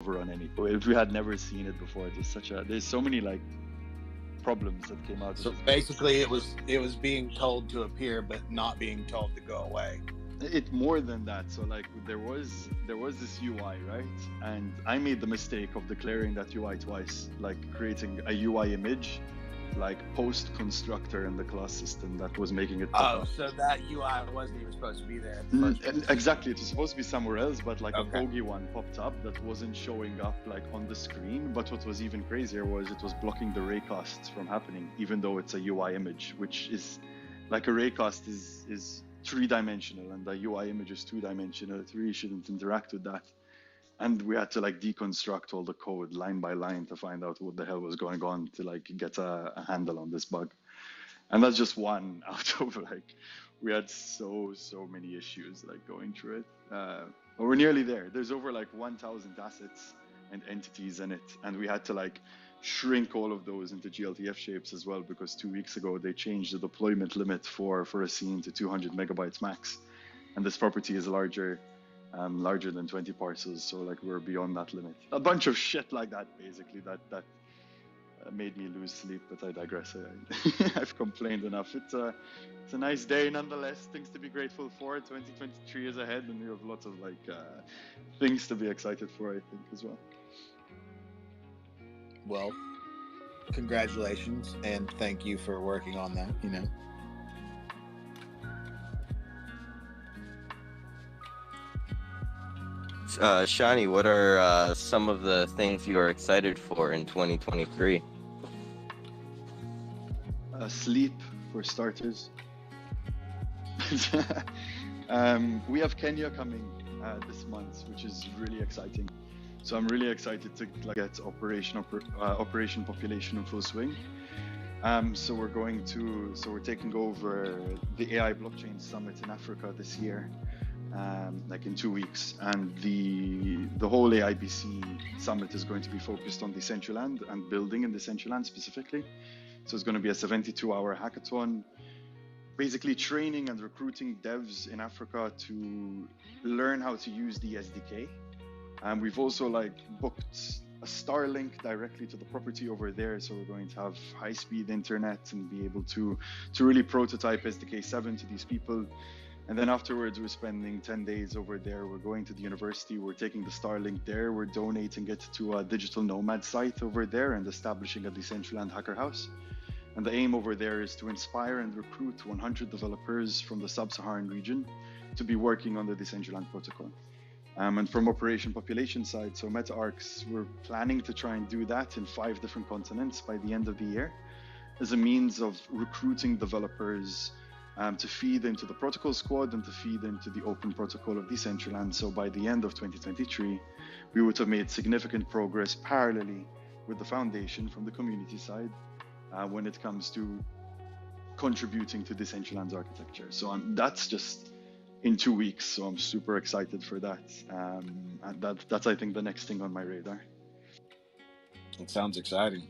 overrun any. If we had never seen it before, there's so many like problems that came out of So this. basically, it was being told to appear, but not being told to go away. It more than that. So like there was this UI, right? And I made the mistake of declaring that UI twice, like creating a UI image, like post constructor in the class system that was making it pop Oh, up. so that UI wasn't even supposed to be there at the first place. Exactly, it was supposed to be somewhere else, but like Okay. a bogey one popped up that wasn't showing up like on the screen. But what was even crazier was it was blocking the raycasts from happening, even though it's a UI image, which is like a raycast is three-dimensional and the UI image is two-dimensional. It really shouldn't interact with that. And we had to like deconstruct all the code line by line to find out what the hell was going on to like get a handle on this bug. And that's just one out of like, we had so many issues like going through it. But we're nearly there. There's over like 1,000 assets and entities in it, and we had to like shrink all of those into GLTF shapes as well, because 2 weeks ago they changed the deployment limit for a scene to 200 megabytes max, and this property is larger than 20 parcels, so like we're beyond that limit. A bunch of shit like that, basically, that made me lose sleep, but I digress. I've complained enough. It's a nice day nonetheless. Things to be grateful for. 2023 is ahead, and we have lots of like things to be excited for, I think, as well. Well, congratulations and thank you for working on that. Shani, what are some of the things you are excited for in 2023? Sleep, for starters. We have Kenya coming this month, which is really exciting. So I'm really excited to get Operation Population in full swing. So we're taking over the AI Blockchain Summit in Africa this year, like in 2 weeks, and the whole AIBC Summit is going to be focused on Decentraland and building in Decentraland specifically. So it's going to be a 72-hour hackathon, basically training and recruiting devs in Africa to learn how to use the SDK. And we've also like booked a Starlink directly to the property over there. So we're going to have high-speed internet and be able to really prototype SDK 7 to these people. And then afterwards, we're spending 10 days over there. We're going to the university. We're taking the Starlink there. We're donating it to a digital nomad site over there and establishing a Decentraland hacker house. And the aim over there is to inspire and recruit 100 developers from the sub-Saharan region to be working on the Decentraland protocol. And from Operation Population side, so MetaArcs, we're planning to try and do that in 5 different continents by the end of the year as a means of recruiting developers to feed into the protocol squad and to feed into the open protocol of Decentraland. So by the end of 2023, we would have made significant progress parallelly with the foundation from the community side when it comes to contributing to Decentraland's architecture. So that's just in 2 weeks, so I'm super excited for that. And that's I think the next thing on my radar. It sounds exciting.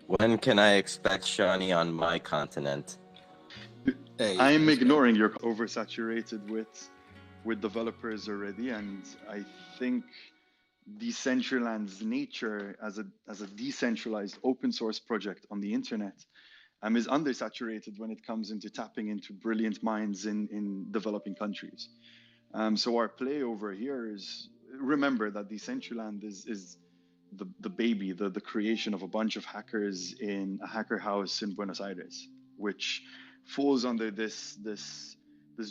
When can I expect Shani on my continent? Hey, I'm ignoring you're oversaturated with developers already, and I think Decentraland's nature as a decentralized open source project on the internet is undersaturated when it comes into tapping into brilliant minds in developing countries. So our play over here is, remember that Decentraland is the baby, the creation of a bunch of hackers in a hacker house in Buenos Aires, which falls under this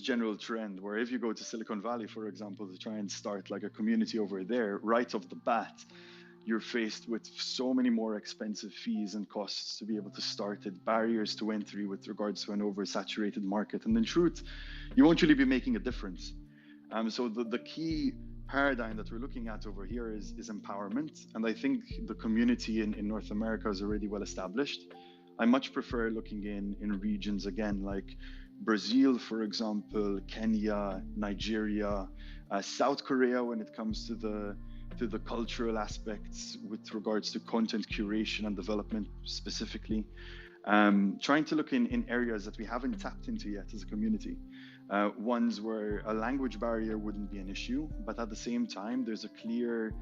general trend where if you go to Silicon Valley, for example, to try and start like a community over there, right off the bat, you're faced with so many more expensive fees and costs to be able to start it, barriers to entry with regards to an oversaturated market. And in truth, you won't really be making a difference. So the key paradigm that we're looking at over here is empowerment. And I think the community in North America is already well established. I much prefer looking in regions again, like Brazil, for example, Kenya, Nigeria, South Korea when it comes to the cultural aspects with regards to content curation and development specifically. Trying to look in areas that we haven't tapped into yet as a community. ones where a language barrier wouldn't be an issue, but at the same time, there's a clear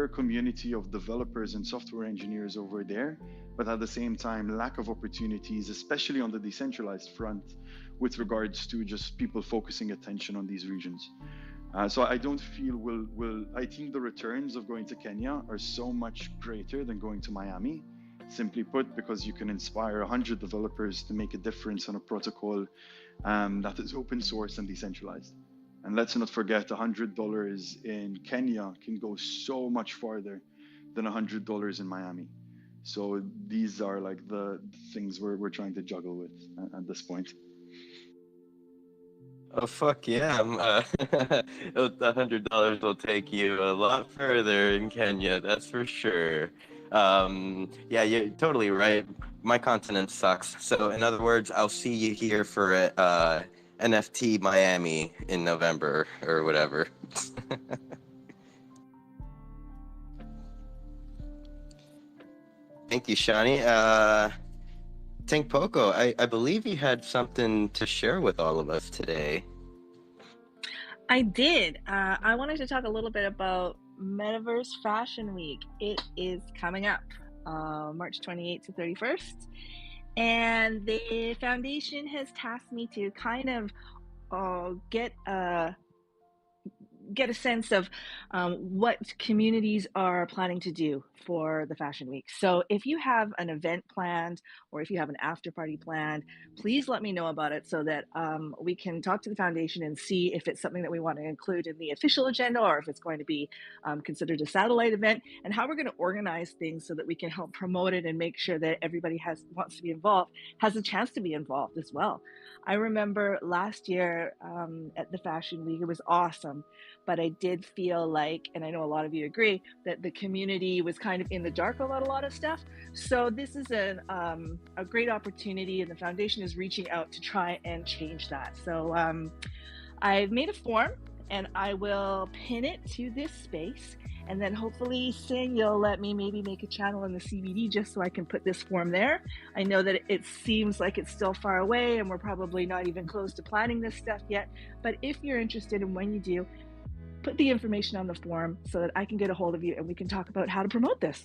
community of developers and software engineers over there, but at the same time, lack of opportunities, especially on the decentralized front, with regards to just people focusing attention on these regions. So I don't feel I think the returns of going to Kenya are so much greater than going to Miami. Simply put, because you can inspire 100 developers to make a difference on a protocol that is open source and decentralized. And let's not forget, $100 in Kenya can go so much farther than $100 in Miami. So these are like the things we're trying to juggle with at this point. Oh fuck yeah! $100 will take you a lot further in Kenya, that's for sure. Yeah, you're totally right. My continent sucks. So in other words, I'll see you here for NFT Miami in November or whatever. Thank you, Shani. Tank Poco, I believe you had something to share with all of us today. I did. I wanted to talk a little bit about Metaverse Fashion Week. It is coming up March 28th to 31st. And the foundation has tasked me to kind of get a sense of what communities are planning to do for the Fashion Week. So if you have an event planned or if you have an after party planned, please let me know about it so that we can talk to the foundation and see if it's something that we want to include in the official agenda or if it's going to be considered a satellite event, and how we're going to organize things so that we can help promote it and make sure that everybody wants to be involved, has a chance to be involved as well. I remember last year at the Fashion Week, it was awesome. But I did feel like, and I know a lot of you agree, that the community was kind of in the dark about a lot of stuff. So this is a great opportunity, and the foundation is reaching out to try and change that. So I've made a form, and I will pin it to this space. And then hopefully, Sin, you'll let me maybe make a channel in the CBD just so I can put this form there. I know that it seems like it's still far away, and we're probably not even close to planning this stuff yet. But if you're interested, and when you do, put the information on the form so that I can get a hold of you and we can talk about how to promote this.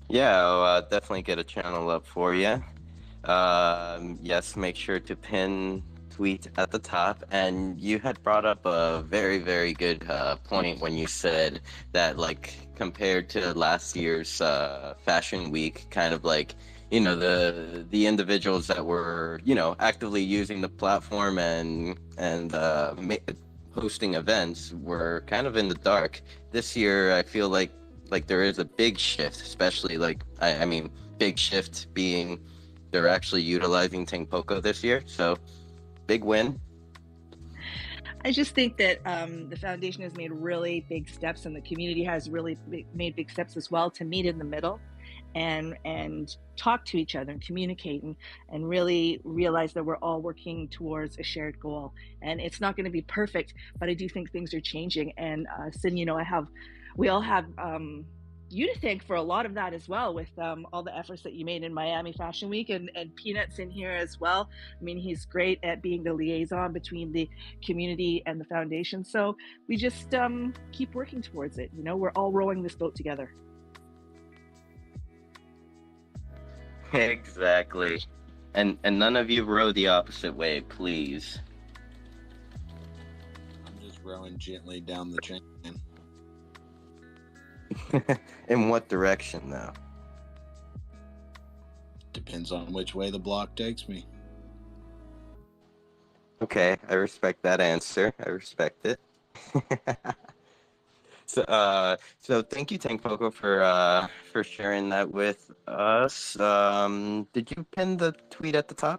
Yeah, I'll definitely get a channel up for you. Yes, make sure to pin tweet at the top. And you had brought up a very, very good point when you said that, like, compared to last year's Fashion Week, kind of like, you know, the individuals that were, you know, actively using the platform and hosting events were kind of in the dark. This year, I feel like there is a big shift, especially like I mean, big shift being they're actually utilizing Tangpoko this year, so big win. I just think that the foundation has made really big steps, and the community has really made big steps as well to meet in the middle and talk to each other and communicate and really realize that we're all working towards a shared goal. And it's not going to be perfect, but I do think things are changing. And Sin, you know, we all have you to thank for a lot of that as well, with all the efforts that you made in Miami Fashion Week, and Peanuts in here as well. I mean, he's great at being the liaison between the community and the foundation. So we just keep working towards it. You know, we're all rowing this boat together. Exactly. And none of you row the opposite way, please. I'm just rowing gently down the chain. In what direction, though? Depends on which way the block takes me. Okay, I respect that answer. I respect it. So thank you, Tankpoko, for sharing that with us. Did you pin the tweet at the top?